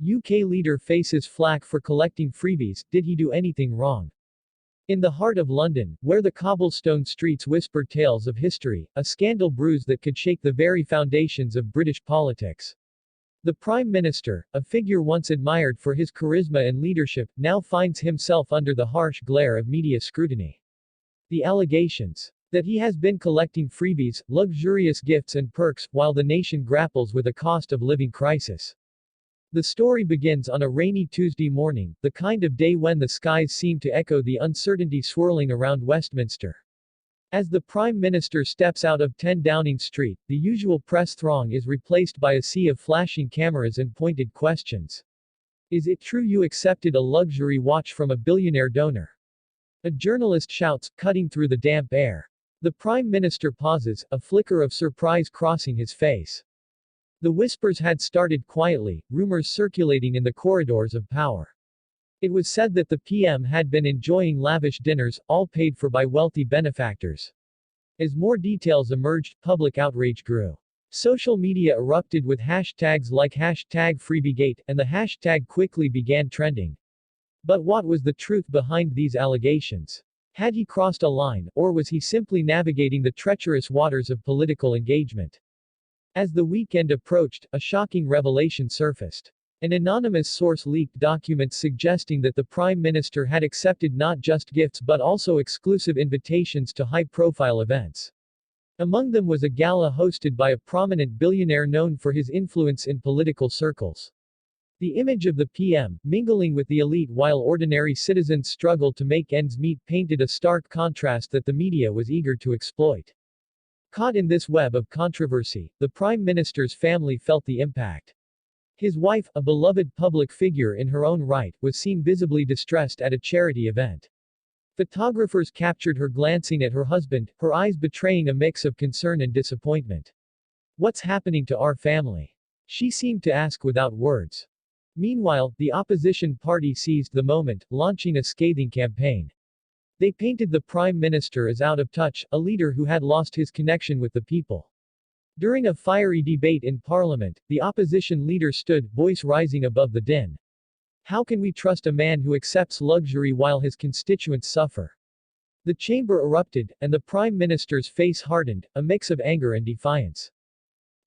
UK leader faces flak for collecting freebies, did he do anything wrong? In the heart of London, where the cobblestone streets whisper tales of history, a scandal brews that could shake the very foundations of British politics. The Prime Minister, a figure once admired for his charisma and leadership, now finds himself under the harsh glare of media scrutiny. The allegations that he has been collecting freebies, luxurious gifts and perks, while the nation grapples with a cost of living crisis. The story begins on a rainy Tuesday morning, the kind of day when the skies seem to echo the uncertainty swirling around Westminster. As the Prime Minister steps out of 10 Downing Street, the usual press throng is replaced by a sea of flashing cameras and pointed questions. Is it true you accepted a luxury watch from a billionaire donor? A journalist shouts, cutting through the damp air. The Prime Minister pauses, a flicker of surprise crossing his face. The whispers had started quietly, rumors circulating in the corridors of power. It was said that the PM had been enjoying lavish dinners, all paid for by wealthy benefactors. As more details emerged, public outrage grew. Social media erupted with hashtags like #FreebieGate, and the hashtag quickly began trending. But what was the truth behind these allegations? Had he crossed a line, or was he simply navigating the treacherous waters of political engagement? As the weekend approached, a shocking revelation surfaced. An anonymous source leaked documents suggesting that the Prime Minister had accepted not just gifts but also exclusive invitations to high-profile events. Among them was a gala hosted by a prominent billionaire known for his influence in political circles. The image of the PM, mingling with the elite while ordinary citizens struggled to make ends meet, painted a stark contrast that the media was eager to exploit. Caught in this web of controversy, the Prime Minister's family felt the impact. His wife, a beloved public figure in her own right, was seen visibly distressed at a charity event. Photographers captured her glancing at her husband, her eyes betraying a mix of concern and disappointment. "What's happening to our family?" she seemed to ask without words. Meanwhile, the opposition party seized the moment, launching a scathing campaign. They painted the Prime Minister as out of touch, a leader who had lost his connection with the people. During a fiery debate in Parliament, the opposition leader stood, voice rising above the din. How can we trust a man who accepts luxury while his constituents suffer? The chamber erupted, and the Prime Minister's face hardened, a mix of anger and defiance.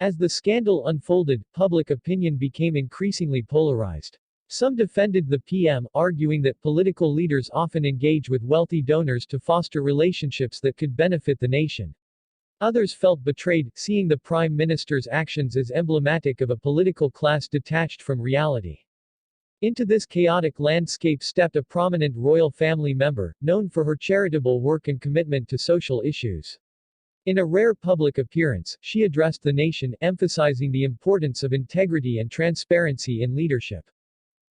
As the scandal unfolded, public opinion became increasingly polarized. Some defended the PM, arguing that political leaders often engage with wealthy donors to foster relationships that could benefit the nation. Others felt betrayed, seeing the Prime Minister's actions as emblematic of a political class detached from reality. Into this chaotic landscape stepped a prominent royal family member, known for her charitable work and commitment to social issues. In a rare public appearance, she addressed the nation, emphasizing the importance of integrity and transparency in leadership.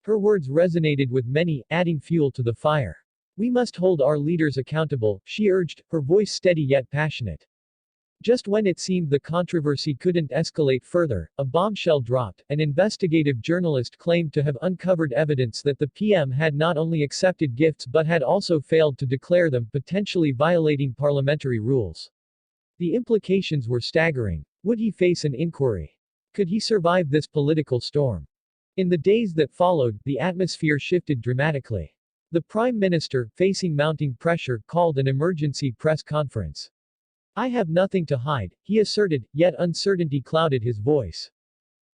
Her words resonated with many, adding fuel to the fire. "We must hold our leaders accountable," she urged, her voice steady yet passionate. Just when it seemed the controversy couldn't escalate further, a bombshell dropped. An investigative journalist claimed to have uncovered evidence that the PM had not only accepted gifts but had also failed to declare them, potentially violating parliamentary rules. The implications were staggering. Would he face an inquiry? Could he survive this political storm? In the days that followed, the atmosphere shifted dramatically. The Prime Minister, facing mounting pressure, called an emergency press conference. "I have nothing to hide," he asserted, yet uncertainty clouded his voice.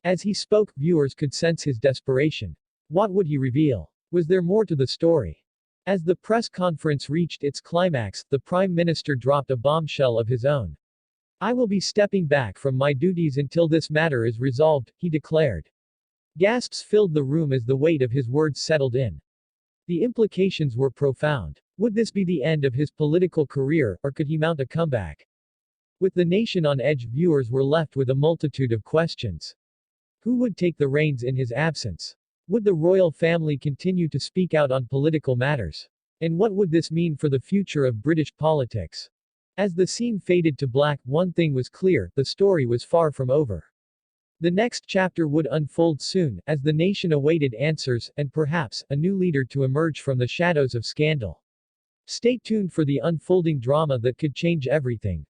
As he spoke, viewers could sense his desperation. What would he reveal? Was there more to the story? As the press conference reached its climax, the Prime Minister dropped a bombshell of his own. "I will be stepping back from my duties until this matter is resolved," he declared. Gasps filled the room as the weight of his words settled in. The implications were profound. Would this be the end of his political career, or could he mount a comeback? With the nation on edge, viewers were left with a multitude of questions. Who would take the reins in his absence? Would the royal family continue to speak out on political matters? And what would this mean for the future of British politics? As the scene faded to black, one thing was clear: the story was far from over. The next chapter would unfold soon, as the nation awaited answers, and perhaps, a new leader to emerge from the shadows of scandal. Stay tuned for the unfolding drama that could change everything.